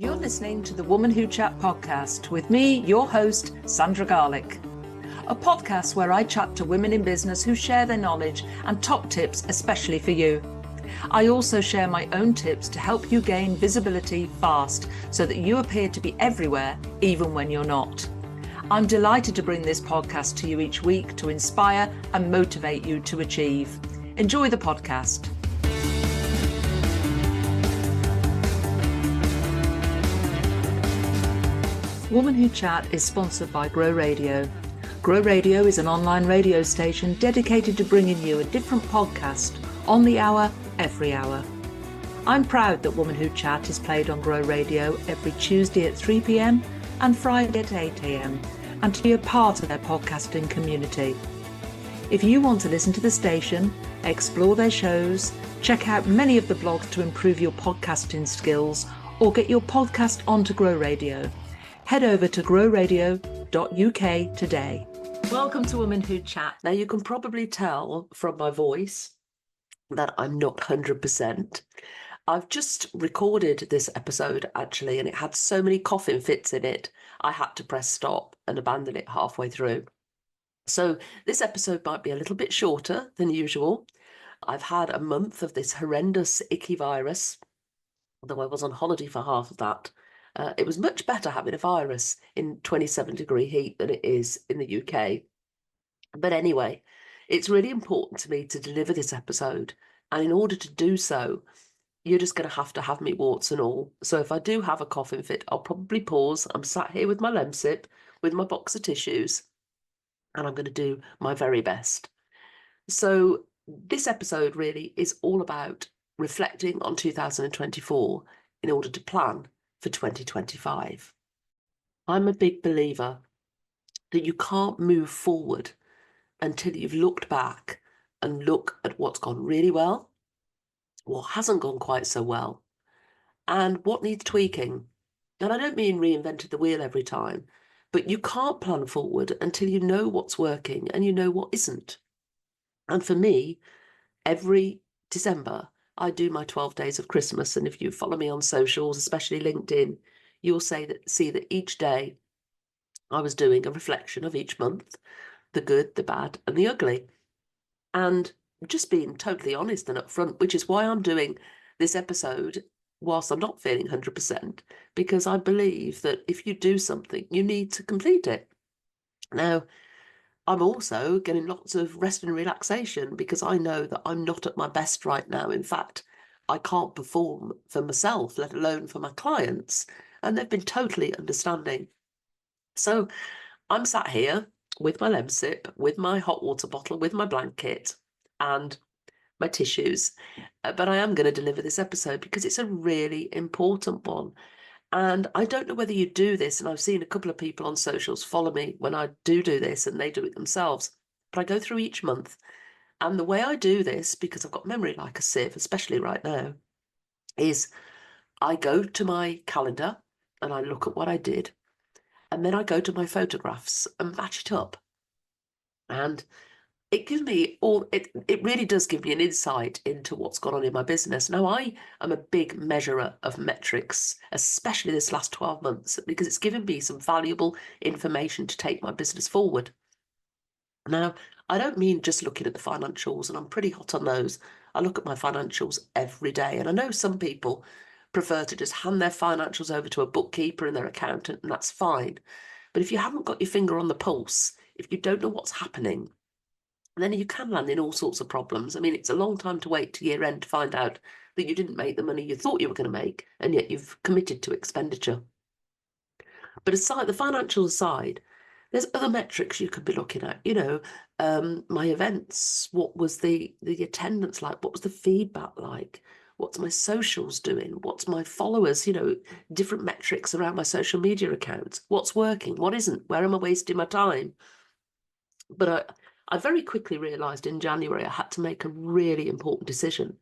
You're listening to the Woman Who Chat podcast with me, your host, Sandra Garlick. A podcast where I chat to women in business who share their knowledge and top tips, especially for you. I also share my own tips to help you gain visibility fast so that you appear to be everywhere, even when you're not. I'm delighted to bring this podcast to you each week to inspire and motivate you to achieve. Enjoy the podcast. Woman Who Chat is sponsored by Grow Radio. Grow Radio is an online radio station dedicated to bringing you a different podcast on the hour, every hour. I'm proud that Woman Who Chat is played on Grow Radio every Tuesday at 3 p.m. and Friday at 8 a.m. and to be a part of their podcasting community. If you want to listen to the station, explore their shows, check out many of the blogs to improve your podcasting skills, or get your podcast onto Grow Radio, head over to growradio.uk today. Welcome to Women Who Chat. Now, you can probably tell from my voice that I'm not 100%. I've just recorded this episode, actually, and it had so many coughing fits in it, I had to press stop and abandon it halfway through. So this episode might be a little bit shorter than usual. I've had a month of this horrendous icky virus, although I was on holiday for half of that. It was much better having a virus in 27-degree heat than it is in the UK. But anyway, it's really important to me to deliver this episode. And in order to do so, you're just going to have me warts and all. So if I do have a coughing fit, I'll probably pause. I'm sat here with my Lemsip, with my box of tissues, and I'm going to do my very best. So this episode really is all about reflecting on 2024 in order to plan for 2025. I'm a big believer that you can't move forward until you've looked back and look at what's gone really well, what hasn't gone quite so well, and what needs tweaking. And I don't mean reinvented the wheel every time, but you can't plan forward until you know what's working and you know what isn't. And for me, every December, I do my 12 days of Christmas. And if you follow me on socials, especially LinkedIn, you'll see that each day I was doing a reflection of each month, the good, the bad, and the ugly. And just being totally honest and upfront, which is why I'm doing this episode whilst I'm not feeling 100%, because I believe that if you do something, you need to complete it. Now, I'm also getting lots of rest and relaxation because I know that I'm not at my best right now. In fact, I can't perform for myself, let alone for my clients. And they've been totally understanding. So I'm sat here with my Lemsip, with my hot water bottle, with my blanket and my tissues. But I am going to deliver this episode because it's a really important one. And I don't know whether you do this, and I've seen a couple of people on socials follow me when I do this, and they do it themselves. But I go through each month. And the way I do this, because I've got memory like a sieve, especially right now, is I go to my calendar and I look at what I did. And then I go to my photographs and match it up. And it gives me it really does give me an insight into what's gone on in my business. Now, I am a big measurer of metrics, especially this last 12 months, because it's given me some valuable information to take my business forward. Now, I don't mean just looking at the financials, and I'm pretty hot on those. I look at my financials every day, and I know some people prefer to just hand their financials over to a bookkeeper and their accountant, and that's fine. But if you haven't got your finger on the pulse, if you don't know what's happening, then you can land in all sorts of problems. I mean, it's a long time to wait to year end to find out that you didn't make the money you thought you were going to make, and yet you've committed to expenditure. But aside, the financial aside, there's other metrics you could be looking at. My events, what was the attendance like? What was the feedback like? What's my socials doing? What's my followers? Different metrics around my social media accounts. What's working? What isn't? Where am I wasting my time? But I very quickly realised in January I had to make a really important decision,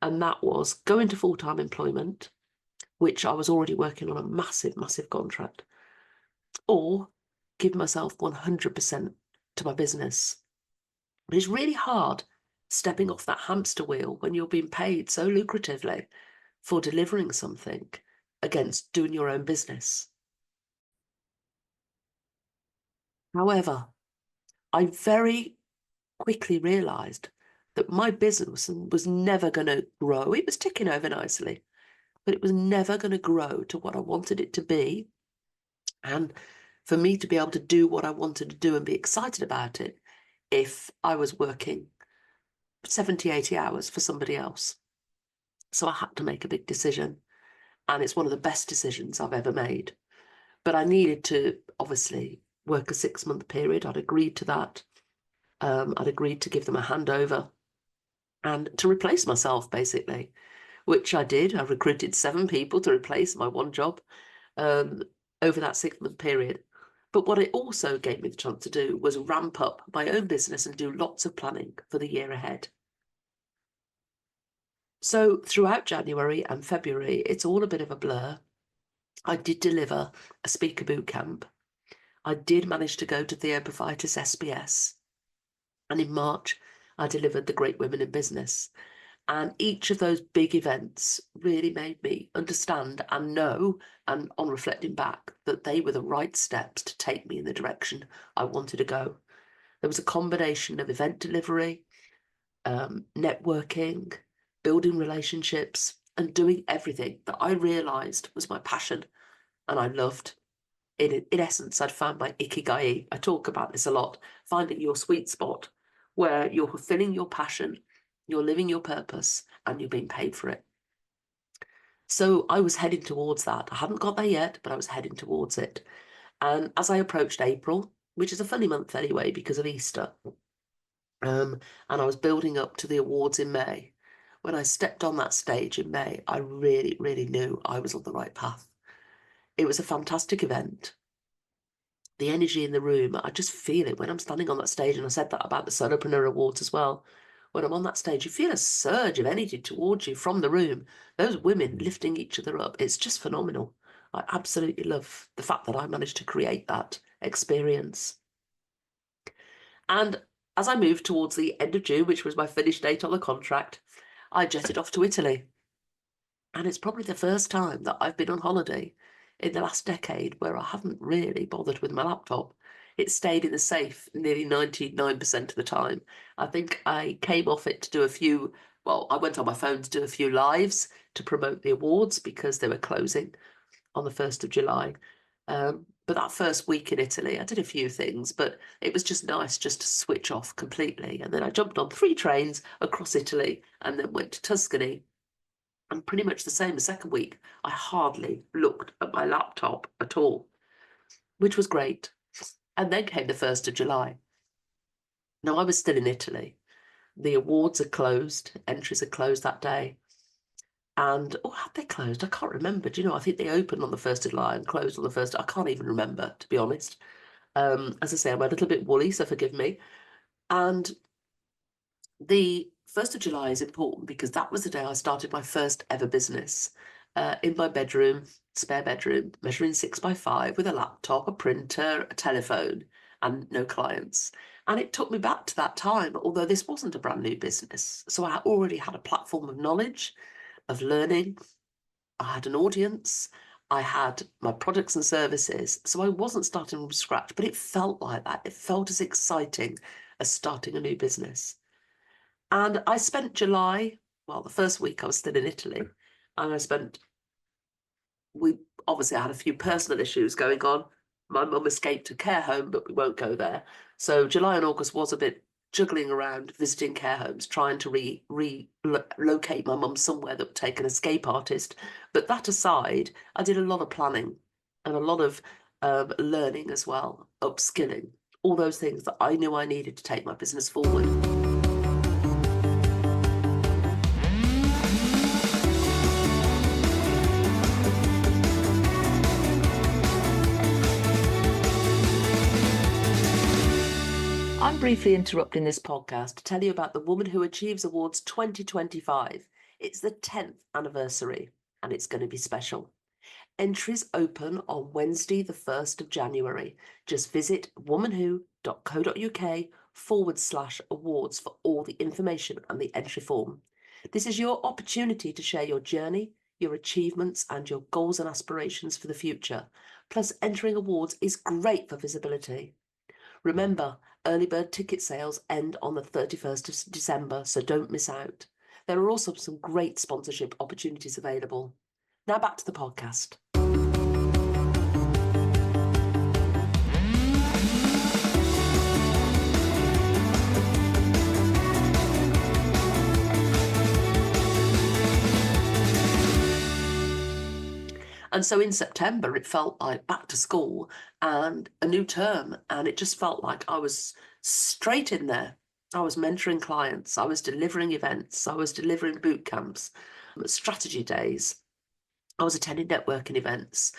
and that was go into full-time employment, which I was already working on a massive, massive contract, or give myself 100% to my business. But it's really hard stepping off that hamster wheel when you're being paid so lucratively for delivering something against doing your own business. However, I very quickly realized that my business was never going to grow. It was ticking over nicely, but it was never going to grow to what I wanted it to be. And for me to be able to do what I wanted to do and be excited about it if I was working 70, 80 hours for somebody else. So I had to make a big decision. And it's one of the best decisions I've ever made. But I needed to obviously work a 6-month period. I'd agreed to that. I'd agreed to give them a handover and to replace myself, basically, which I did. I recruited 7 people to replace my one job over that 6-month period. But what it also gave me the chance to do was ramp up my own business and do lots of planning for the year ahead. So throughout January and February, it's all a bit of a blur. I did deliver a speaker boot camp. I did manage to go to Theoprophytus SBS. And in March, I delivered the Great Women in Business. And each of those big events really made me understand and know, and on reflecting back, that they were the right steps to take me in the direction I wanted to go. There was a combination of event delivery, networking, building relationships, and doing everything that I realised was my passion and I loved. In essence, I'd found my ikigai. I talk about this a lot, finding your sweet spot where you're fulfilling your passion, you're living your purpose, and you're being paid for it. So I was heading towards that. I hadn't got there yet, but I was heading towards it. And as I approached April, which is a funny month anyway because of Easter, and I was building up to the awards in May, when I stepped on that stage in May, I really, really knew I was on the right path. It was a fantastic event. The energy in the room, I just feel it when I'm standing on that stage. And I said that about the Solopreneur Awards as well. When I'm on that stage, you feel a surge of energy towards you from the room. Those women lifting each other up. It's just phenomenal. I absolutely love the fact that I managed to create that experience. And as I moved towards the end of June, which was my finish date on the contract, I jetted off to Italy. And it's probably the first time that I've been on holiday in the last decade where I haven't really bothered with my laptop. It stayed in the safe nearly 99% of the time. I think I came off it to do a few, well, I went on my phone to do a few lives to promote the awards because they were closing on the 1st of July. But that first week in Italy, I did a few things, but it was just nice just to switch off completely. And then I jumped on 3 trains across Italy and then went to Tuscany. And pretty much the same the second week, I hardly looked at my laptop at all, which was great. And then came the 1st of July. Now, I was still in Italy. The awards are closed, entries are closed that day. And, oh, had they closed? I can't remember. Do you know, I think they opened on the 1st of July and closed on the 1st. I can't even remember, to be honest. As I say, I'm a little bit woolly, so forgive me. And the 1st of July is important because that was the day I started my first ever business in my bedroom, spare bedroom, measuring 6x5 with a laptop, a printer, a telephone, and no clients. And it took me back to that time, although this wasn't a brand new business. So I already had a platform of knowledge, of learning. I had an audience. I had my products and services. So I wasn't starting from scratch, but it felt like that. It felt as exciting as starting a new business. And I spent July, well, the first week I was still in Italy, and we obviously had a few personal issues going on. My mum escaped a care home, but we won't go there. So July and August was a bit juggling around, visiting care homes, trying to relocate my mum somewhere that would take an escape artist. But that aside, I did a lot of planning and a lot of learning as well, upskilling, all those things that I knew I needed to take my business forward. I'm briefly interrupting this podcast to tell you about the Woman Who Achieves Awards 2025. It's the 10th anniversary and it's going to be special. Entries open on Wednesday, the 1st of January. Just visit womanwho.co.uk/awards for all the information and the entry form. This is your opportunity to share your journey, your achievements and your goals and aspirations for the future. Plus, entering awards is great for visibility. Remember, early bird ticket sales end on the 31st of December, so don't miss out. There are also some great sponsorship opportunities available. Now back to the podcast. And so in September, it felt like back to school and a new term. And it just felt like I was straight in there. I was mentoring clients. I was delivering events. I was delivering boot camps, strategy days. I was attending networking events.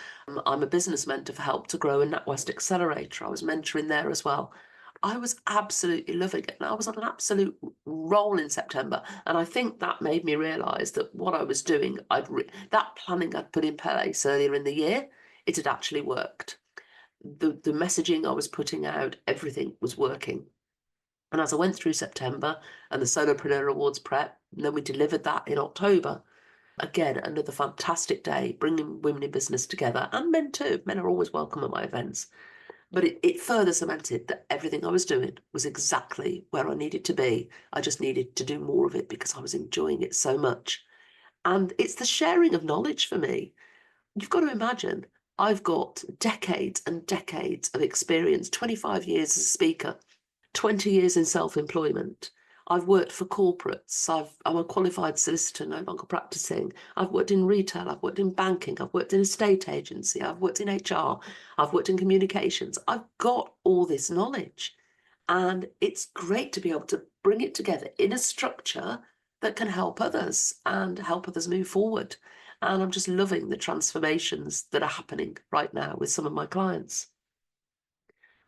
I'm a business mentor for Help to Grow and NatWest Accelerator. I was mentoring there as well. I was absolutely loving it. And I was on an absolute roll in September. And I think that made me realise that what I was doing, that planning I'd put in place earlier in the year, it had actually worked. The messaging I was putting out, everything was working. And as I went through September and the Solopreneur Awards prep, and then we delivered that in October, again, another fantastic day, bringing women in business together, and men too. Men are always welcome at my events. But it further cemented that everything I was doing was exactly where I needed to be. I just needed to do more of it because I was enjoying it so much. And it's the sharing of knowledge for me. You've got to imagine, I've got decades and decades of experience, 25 years as a speaker, 20 years in self-employment. I've worked for corporates. I'm a qualified solicitor, no longer practicing. I've worked in retail. I've worked in banking. I've worked in a estate agency. I've worked in HR. I've worked in communications. I've got all this knowledge. And it's great to be able to bring it together in a structure that can help others and help others move forward. And I'm just loving the transformations that are happening right now with some of my clients.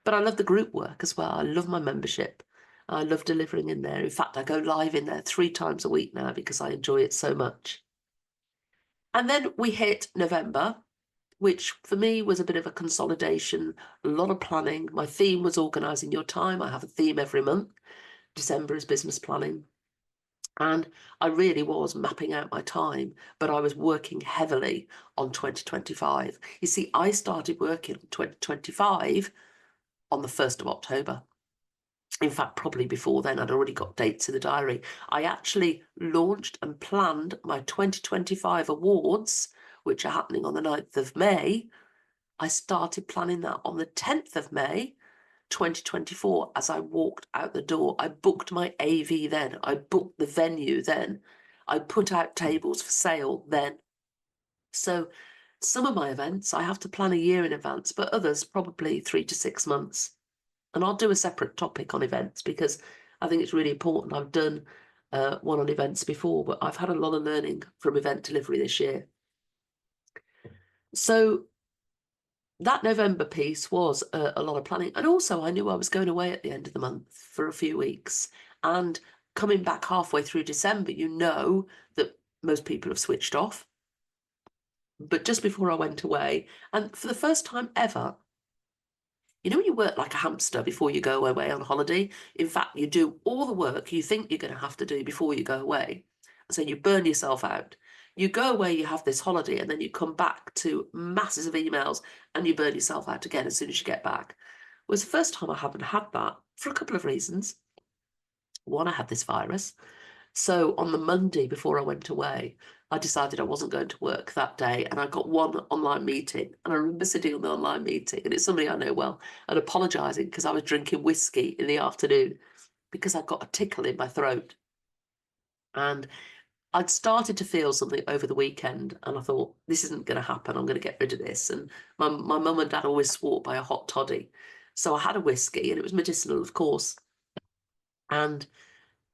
But I love the group work as well. I love my membership. I love delivering in there. In fact, I go live in there 3 times a week now because I enjoy it so much. And then we hit November, which for me was a bit of a consolidation, a lot of planning. My theme was organising your time. I have a theme every month. December is business planning. And I really was mapping out my time, but I was working heavily on 2025. You see, I started working on 2025 on the 1st of October. In fact, probably before then, I'd already got dates in the diary. I actually launched and planned my 2025 awards, which are happening on the 9th of May. I started planning that on the 10th of May, 2024, as I walked out the door. I booked my AV then. I booked the venue then. I put out tables for sale then. So some of my events, I have to plan a year in advance, but others probably 3 to 6 months. And I'll do a separate topic on events because I think it's really important. I've done one on events before, but I've had a lot of learning from event delivery this year. So that November piece was a lot of planning. And also I knew I was going away at the end of the month for a few weeks. And coming back halfway through December, you know that most people have switched off. But just before I went away, and for the first time ever, you know when you work like a hamster before you go away on holiday? In fact, you do all the work you think you're going to have to do before you go away. So you burn yourself out. You go away, you have this holiday, and then you come back to masses of emails and you burn yourself out again as soon as you get back. It was the first time I haven't had that for a couple of reasons. One, I had this virus. So on the Monday before I went away, I decided I wasn't going to work that day, and I got one online meeting. And I remember sitting on the online meeting, and it's somebody I know well, and apologising because I was drinking whiskey in the afternoon because I got a tickle in my throat. And I'd started to feel something over the weekend, and I thought, this isn't going to happen. I'm going to get rid of this. And my mum and dad always swore by a hot toddy. So I had a whiskey, and it was medicinal, of course. And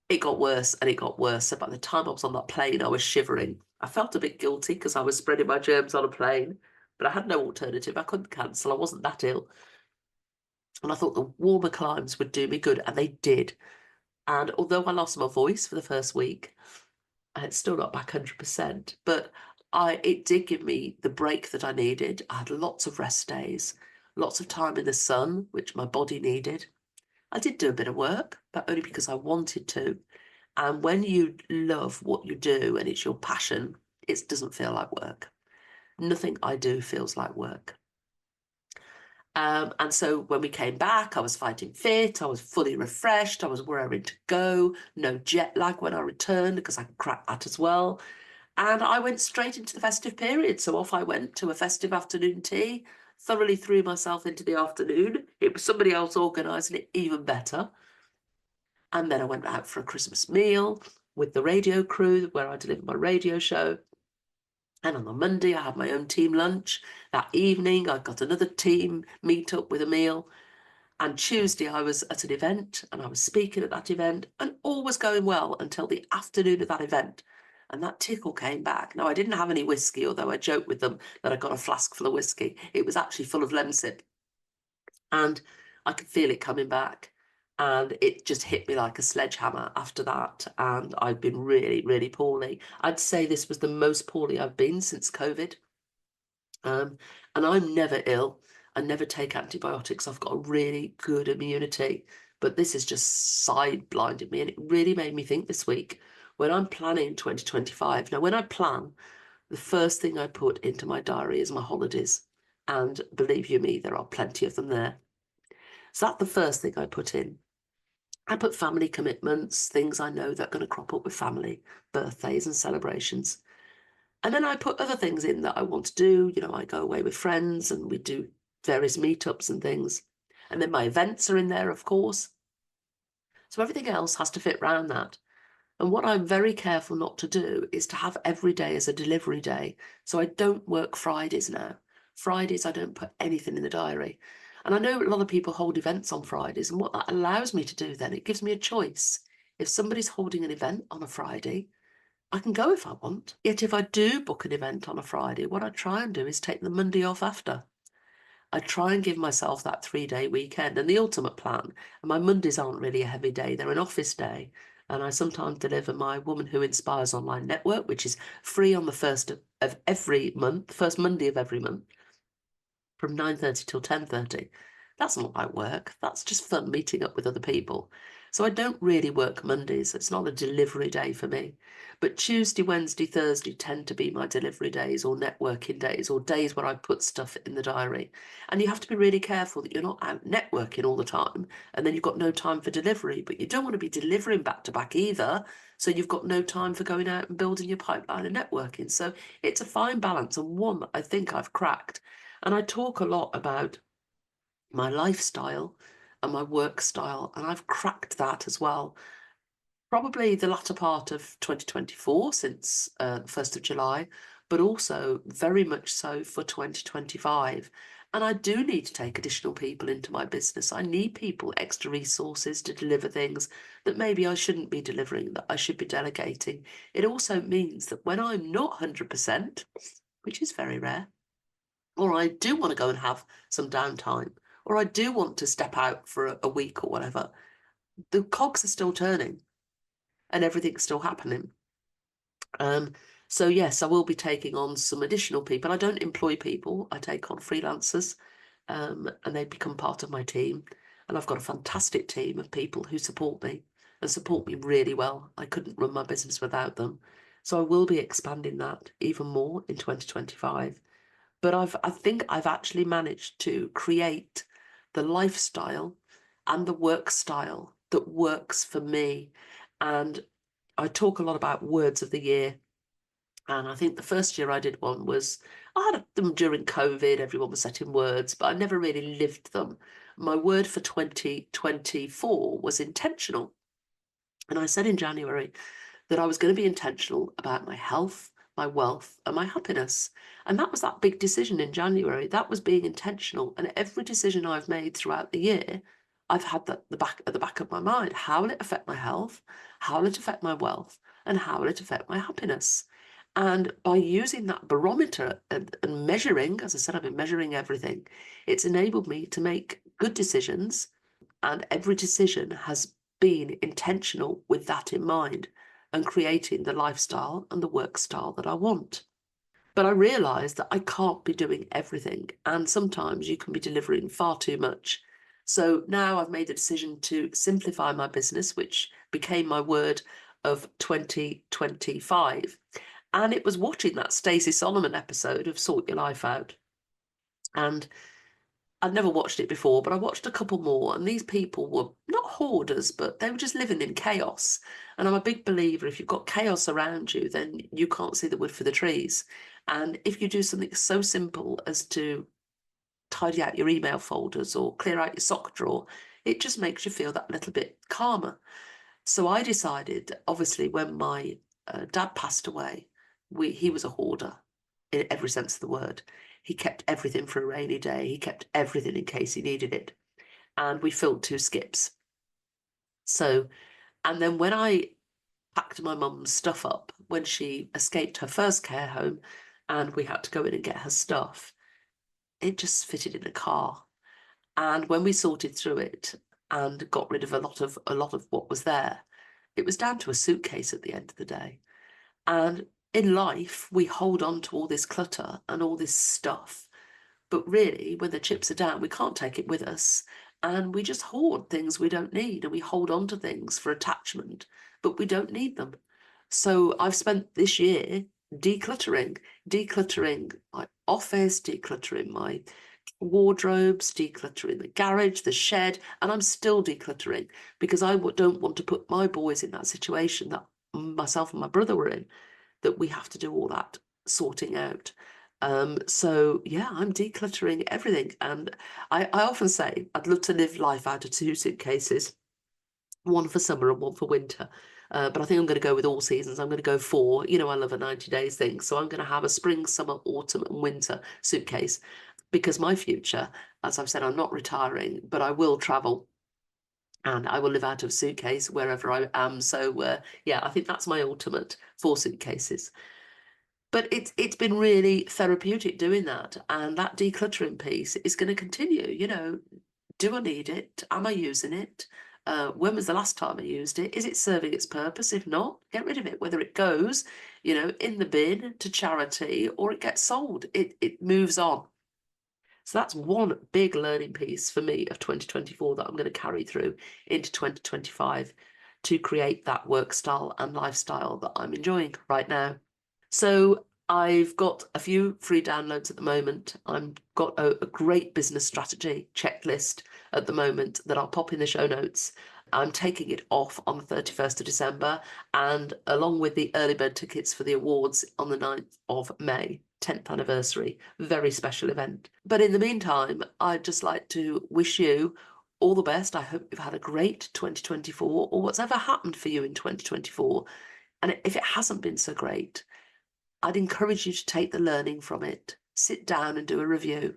it got worse and it got worse. So by the time I was on that plane, I was shivering. I felt a bit guilty because I was spreading my germs on a plane, but I had no alternative. I couldn't cancel. I wasn't that ill. And I thought the warmer climes would do me good, and they did. And although I lost my voice for the first week, and it's still not back 100%, but it did give me the break that I needed. I had lots of rest days, lots of time in the sun, which my body needed. I did do a bit of work, but only because I wanted to. And when you love what you do and it's your passion, It doesn't feel like work. Nothing I do feels like work. And so when we came back, I was fighting fit, I was fully refreshed, I was raring to go, no jet lag when I returned because I could crack that as well. And I went straight into the festive period. So off I went to a festive afternoon tea, thoroughly threw myself into the afternoon. It was somebody else organising it even better. And then I went out for a Christmas meal with the radio crew where I delivered my radio show. And on the Monday, I had my own team lunch. That evening, I got another team meet up with a meal. And Tuesday, I was at an event and I was speaking at that event, and all was going well until the afternoon of that event. And that tickle came back. Now, I didn't have any whiskey, although I joked with them that I got a flask full of whiskey. It was actually full of Lemsip. And I could feel it coming back. And it just hit me like a sledgehammer after that. And I've been really, really poorly. I'd say this was the most poorly I've been since COVID. And I'm never ill. I never take antibiotics. I've got a really good immunity. But this has just side-blinded me. And it really made me think this week when I'm planning 2025. Now, when I plan, the first thing I put into my diary is my holidays. And believe you me, there are plenty of them there. So that's the first thing I put in. I put family commitments, things I know that are going to crop up with family, birthdays and celebrations. And then I put other things in that I want to do. You know, I go away with friends and we do various meetups and things. And then my events are in there, of course. So everything else has to fit around that. And what I'm very careful not to do is to have every day as a delivery day. So I don't work Fridays now. Fridays, I don't put anything in the diary. And I know a lot of people hold events on Fridays, and what that allows me to do then, it gives me a choice. If somebody's holding an event on a Friday, I can go if I want. Yet if I do book an event on a Friday, what I try and do is take the Monday off after. I try and give myself that 3-day weekend. And the ultimate plan, and my Mondays aren't really a heavy day, they're an office day. And I sometimes deliver my Woman Who Inspires online network, which is free on the first of every month, first Monday of every month, from 9:30 till 10:30. That's not like work. That's just fun meeting up with other people. So I don't really work Mondays. It's not a delivery day for me. But Tuesday, Wednesday, Thursday tend to be my delivery days or networking days or days where I put stuff in the diary. And you have to be really careful that you're not out networking all the time and then you've got no time for delivery, but you don't want to be delivering back to back either. So you've got no time for going out and building your pipeline and networking. So it's a fine balance and one that I think I've cracked. And I talk a lot about my lifestyle and my work style, and I've cracked that as well. Probably the latter part of 2024, since the 1st of July, but also very much so for 2025. And I do need to take additional people into my business. I need people, extra resources to deliver things that maybe I shouldn't be delivering, that I should be delegating. It also means that when I'm not 100%, which is very rare, or I do want to go and have some downtime, or I do want to step out for a week or whatever, the cogs are still turning and everything's still happening. So yes, I will be taking on some additional people. I don't employ people. I take on freelancers, and they become part of my team. And I've got a fantastic team of people who support me and support me really well. I couldn't run my business without them. So I will be expanding that even more in 2025. But I think I've actually managed to create the lifestyle and the work style that works for me. And I talk a lot about words of the year. And I think the first year I did one was, I had them during COVID, everyone was setting words, but I never really lived them. My word for 2024 was intentional. And I said in January that I was going to be intentional about my health, my wealth, and my happiness. And that was that big decision in January. That was being intentional. And every decision I've made throughout the year, I've had that at the back of my mind. How will it affect my health? How will it affect my wealth? And how will it affect my happiness? And by using that barometer and measuring, as I said, I've been measuring everything, it's enabled me to make good decisions. And every decision has been intentional with that in mind and creating the lifestyle and the work style that I want. But I realised that I can't be doing everything, and sometimes you can be delivering far too much. So now I've made the decision to simplify my business, which became my word of 2025. And it was watching that Stacey Solomon episode of Sort Your Life Out. And I'd never watched it before, but I watched a couple more, and these people were not hoarders, but they were just living in chaos. And I'm a big believer, if you've got chaos around you, then you can't see the wood for the trees. And if you do something so simple as to tidy out your email folders or clear out your sock drawer, it just makes you feel that little bit calmer. So I decided, obviously, when my dad passed away, he was a hoarder in every sense of the word. He kept everything for a rainy day. He kept everything in case he needed it. And we filled 2 skips. So, and then when I packed my mum's stuff up, when she escaped her first care home and we had to go in and get her stuff, it just fitted in the car. And when we sorted through it and got rid of a lot of what was there, it was down to a suitcase at the end of the day. And in life, we hold on to all this clutter and all this stuff. But really, when the chips are down, we can't take it with us. And we just hoard things we don't need. And we hold on to things for attachment, but we don't need them. So I've spent this year decluttering my office, decluttering my wardrobes, decluttering the garage, the shed, and I'm still decluttering because I don't want to put my boys in that situation that myself and my brother were in, that we have to do all that sorting out. So yeah, I'm decluttering everything. And I often say I'd love to live life out of 2 suitcases, one for summer and one for winter. But I think I'm going to go with all seasons. I'm going to go 4. You know, I love a 90 days thing. So I'm going to have a spring, summer, autumn and winter suitcase because my future, as I've said, I'm not retiring, but I will travel. And I will live out of a suitcase wherever I am. So yeah, I think that's my ultimate 4 suitcases. But it's been really therapeutic doing that. And that decluttering piece is going to continue. You know, do I need it? Am I using it? When was the last time I used it? Is it serving its purpose? If not, get rid of it. Whether it goes, you know, in the bin to charity or it gets sold, it moves on. So that's one big learning piece for me of 2024 that I'm going to carry through into 2025 to create that work style and lifestyle that I'm enjoying right now. So I've got a few free downloads at the moment. I've got a great business strategy checklist at the moment that I'll pop in the show notes. I'm taking it off on the 31st of December and along with the early bird tickets for the awards on the 9th of May. 10th anniversary, very special event. But in the meantime, I'd just like to wish you all the best. I hope you've had a great 2024 or what's ever happened for you in 2024. And if it hasn't been so great, I'd encourage you to take the learning from it, sit down and do a review.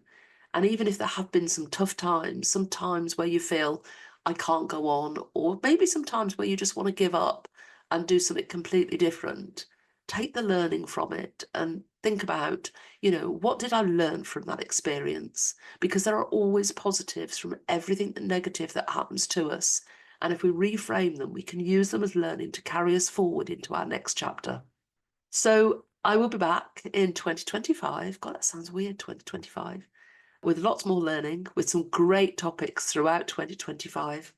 And even if there have been some tough times, some times where you feel I can't go on, or maybe some times where you just want to give up and do something completely different, take the learning from it and think about, you know, what did I learn from that experience? Because there are always positives from everything negative that happens to us. And if we reframe them, we can use them as learning to carry us forward into our next chapter. So I will be back in 2025. God, that sounds weird, 2025. With lots more learning, with some great topics throughout 2025.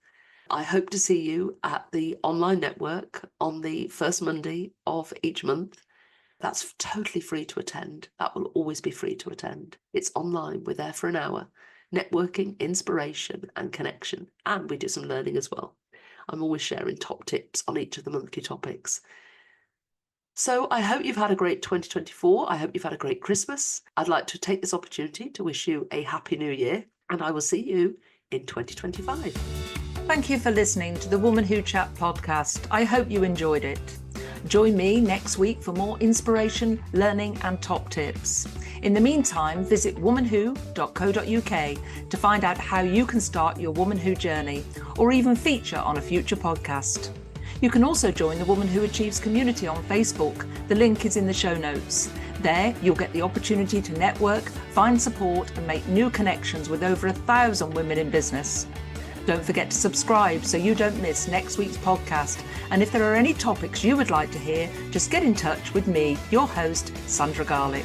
I hope to see you at the online network on the first Monday of each month. That's totally free to attend. That will always be free to attend. It's online. We're there for an hour. Networking, inspiration and connection. And we do some learning as well. I'm always sharing top tips on each of the monthly topics. So I hope you've had a great 2024. I hope you've had a great Christmas. I'd like to take this opportunity to wish you a happy new year. And I will see you in 2025. Thank you for listening to the Woman Who Chat podcast. I hope you enjoyed it. Join me next week for more inspiration, learning and top tips. In the meantime, visit womanwho.co.uk to find out how you can start your Woman Who journey or even feature on a future podcast. You can also join the Woman Who Achieves community on Facebook. The link is in the show notes. There, you'll get the opportunity to network, find support and make new connections with over 1,000 women in business. Don't forget to subscribe so you don't miss next week's podcast. And if there are any topics you would like to hear, just get in touch with me, your host, Sandra Garlick.